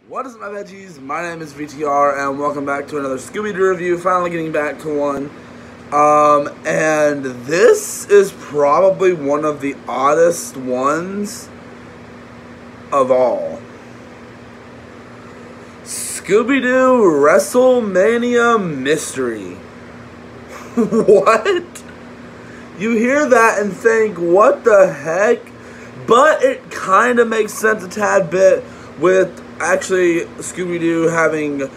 What is up, my veggies? My name is VTR, and welcome back to another Scooby-Doo review. Finally getting back to one. And this is probably one of the oddest ones of all. Scooby-Doo Wrestlemania Mystery. What? You hear that and think, what the heck? But it kind of makes sense a tad bit with actually Scooby-Doo having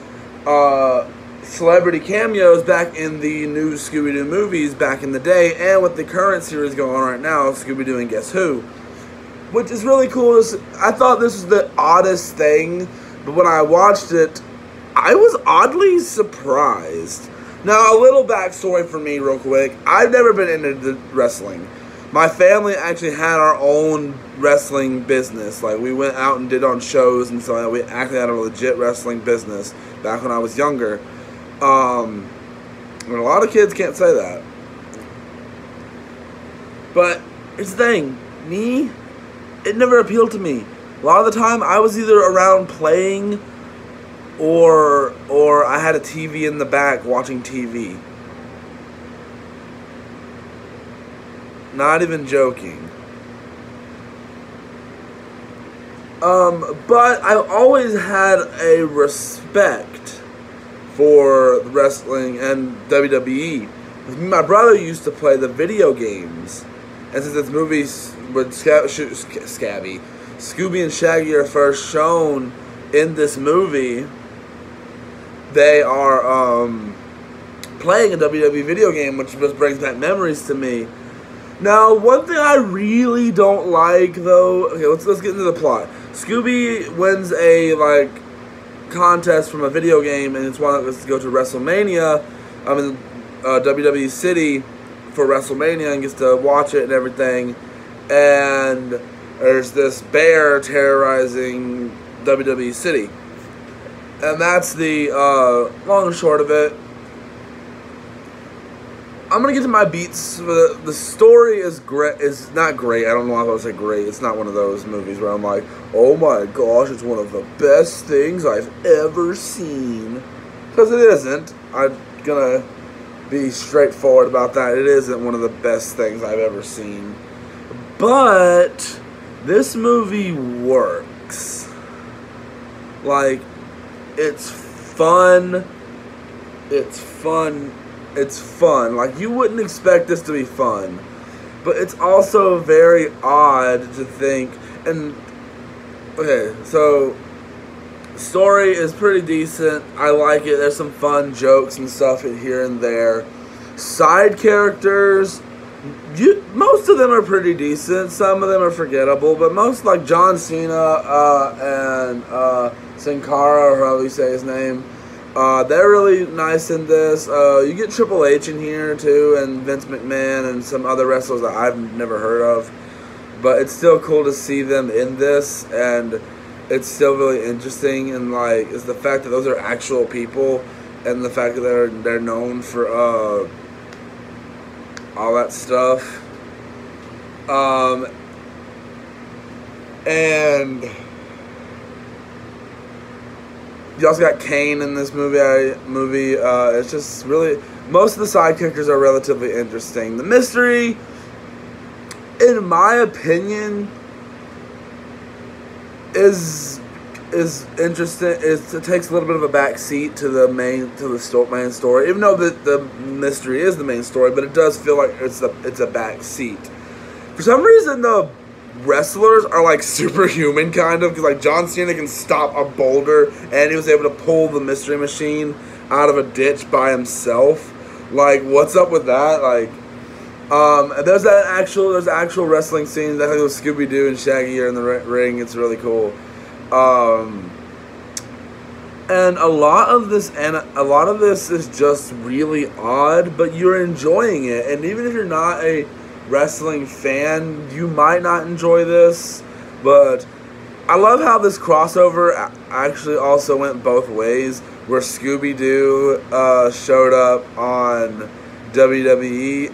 celebrity cameos back in the new Scooby-Doo movies back in the day, and with the current series going on right now, Scooby-Doo and Guess Who, which is really cool. I thought this was the oddest thing, but when I watched it, I was oddly surprised. Now, a little backstory for me real quick. I've never been into wrestling. My family actually had our own wrestling business. Like, we went out and did on shows and so we actually had a legit wrestling business back when I was younger. And a lot of kids can't say that. But here's the thing. Me, it never appealed to me. A lot of the time, I was either around playing or I had a TV in the back watching TV. Not even joking. But I've always had a respect for wrestling and WWE. My brother used to play the video games, and since this movie's with Scooby and Shaggy are first shown in this movie, they are playing a WWE video game, which just brings back memories to me. Now, one thing I really don't like, though... Okay, let's get into the plot. Scooby wins a, contest from a video game, and it's one that was to go to Wrestlemania, in WWE City for Wrestlemania, and gets to watch it and everything. And there's this bear terrorizing WWE City. And that's the long and short of it. I'm gonna get to my beats. The story is great. Is not great. I don't know if I would say great. It's not one of those movies where I'm like, oh my gosh, it's one of the best things I've ever seen. Because it isn't. I'm gonna be straightforward about that. It isn't one of the best things I've ever seen. But this movie works. Like, it's fun. It's fun. It's fun. Like, you wouldn't expect this to be fun. But it's also very odd to think. And, okay, so, story is pretty decent. I like it. There's some fun jokes and stuff in here and there. Side characters, most of them are pretty decent. Some of them are forgettable. But most, like John Cena and Sin Cara, or however you say his name, they're really nice in this. You get Triple H in here too, and Vince McMahon, and some other wrestlers that I've never heard of. But it's still cool to see them in this, and it's still really interesting. And is the fact that those are actual people, and the fact that they're known for all that stuff. And you also got Kane in this movie. It's just really, most of the side characters are relatively interesting. The mystery, in my opinion, is interesting. It takes a little bit of a backseat to the main story, even though the mystery is the main story. But it does feel like it's a backseat. For some reason, the wrestlers are like superhuman, kind of, because John Cena can stop a boulder, and he was able to pull the mystery machine out of a ditch by himself. What's up with that? There's actual wrestling scenes. I think it was Scooby-Doo and Shaggy are in the ring. It's really cool. And a lot of this is just really odd, but you're enjoying it. And even if you're not a wrestling fan, you might not enjoy this, but I love how this crossover actually also went both ways, where Scooby-Doo showed up on WWE,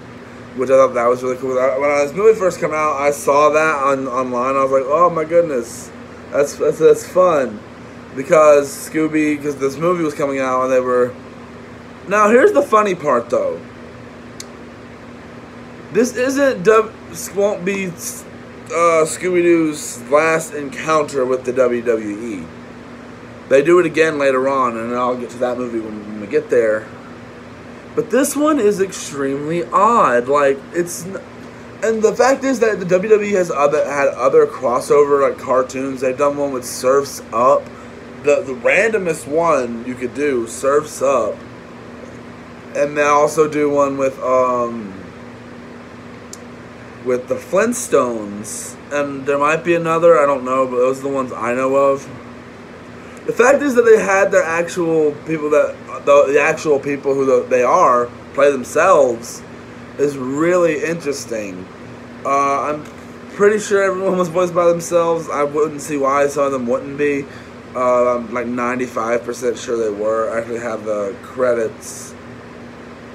which I thought that was really cool. When this movie first came out, I saw that online. I was like, oh my goodness, that's fun. because this movie was coming out and they were... Now, here's the funny part, though. This won't be Scooby-Doo's last encounter with the WWE. They do it again later on, and I'll get to that movie when we get there. But this one is extremely odd. Like, and the fact is that the WWE has had other crossover, like, cartoons. They've done one with Surf's Up. The randomest one you could do, Surf's Up. And they also do one with the Flintstones. And there might be another, I don't know, but those are the ones I know of. The fact is that they had their actual people the actual people who they are play themselves is really interesting. I'm pretty sure everyone was voiced by themselves. I wouldn't see why some of them wouldn't be. I'm like 95% sure they were. I actually have the credits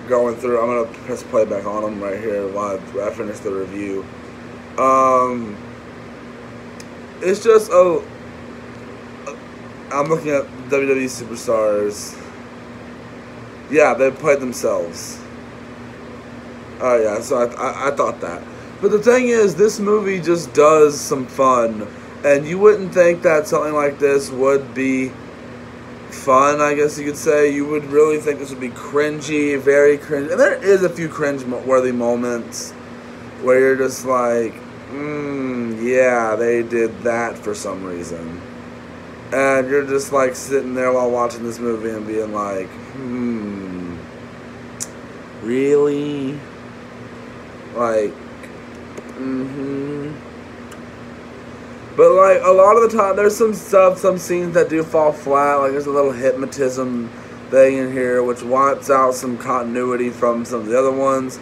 going through. I'm going to press playback on them right here while I finish the review. It's just I'm looking at WWE Superstars. Yeah, they played themselves. Oh yeah, so I thought that. But the thing is, this movie just does some fun. And you wouldn't think that something like this would be fun, I guess you could say. You would really think this would be cringy, very cringy. And there is a few cringe-worthy moments where you're just like, yeah, they did that for some reason. And you're just like sitting there while watching this movie and being like, really? Like, But like a lot of the time, there's some scenes that do fall flat. Like there's a little hypnotism thing in here, which wipes out some continuity from some of the other ones.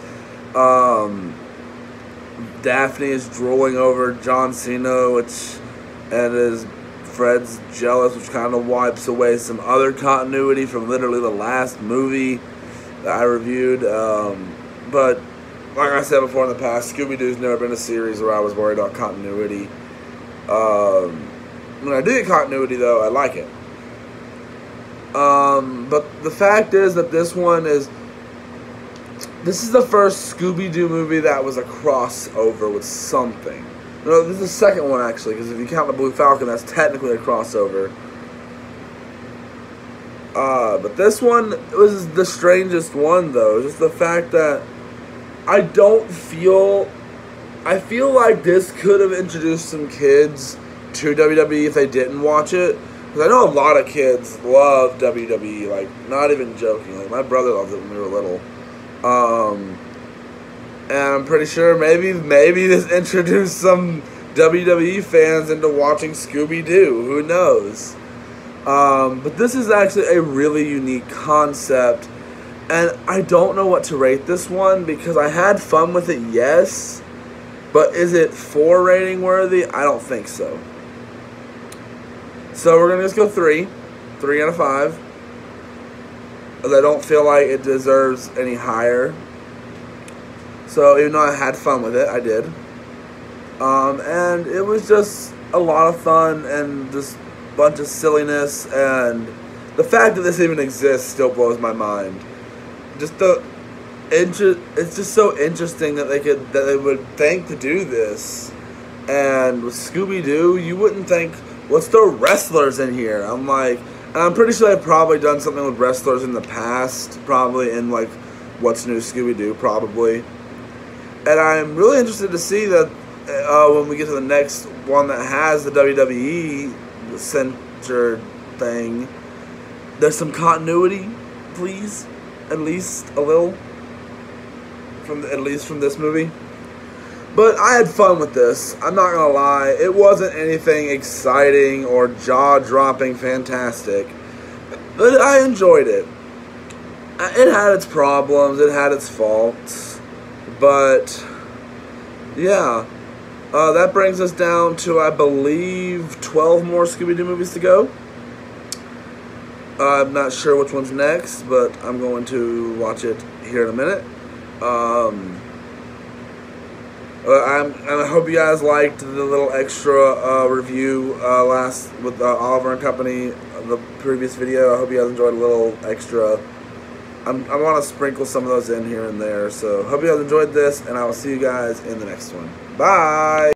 Daphne is drooling over John Cena, and Fred's jealous, which kind of wipes away some other continuity from literally the last movie that I reviewed. But like I said before in the past, Scooby-Doo's never been a series where I was worried about continuity. When I do get continuity, though, I like it. But the fact is that this is the first Scooby-Doo movie that was a crossover with something. No, this is the second one, actually, because if you count the Blue Falcon, that's technically a crossover. But this one was the strangest one, though. Just the fact that I feel like this could have introduced some kids to WWE if they didn't watch it. Because I know a lot of kids love WWE, like, not even joking. Like, my brother loved it when we were little. And I'm pretty sure maybe this introduced some WWE fans into watching Scooby-Doo. Who knows? But this is actually a really unique concept. And I don't know what to rate this one because I had fun with it, yes. But is it 4 rating worthy? I don't think so. So we're going to just go 3. 3 out of 5. Because I don't feel like it deserves any higher. So even though I had fun with it, I did. And it was just a lot of fun and just a bunch of silliness. And the fact that this even exists still blows my mind. It's just so interesting that they would think to do this. And with Scooby-Doo, you wouldn't think, what's the wrestlers in here? I'm pretty sure they've probably done something with wrestlers in the past, probably in like What's New Scooby-Doo, probably. And I'm really interested to see that when we get to the next one that has the WWE centered thing, there's some continuity, please, at least a little. At least from this movie. But I had fun with this. I'm not gonna lie. It wasn't anything exciting or jaw-dropping fantastic. But I enjoyed it. It had its problems. It had its faults. But yeah. That brings us down to, I believe, 12 more Scooby-Doo movies to go. I'm not sure which one's next, but I'm going to watch it here in a minute. I hope you guys liked the little extra review last with Oliver and Company, the previous video. I hope you guys enjoyed a little extra. I want to sprinkle some of those in here and there. So hope you guys enjoyed this, and I will see you guys in the next one. Bye!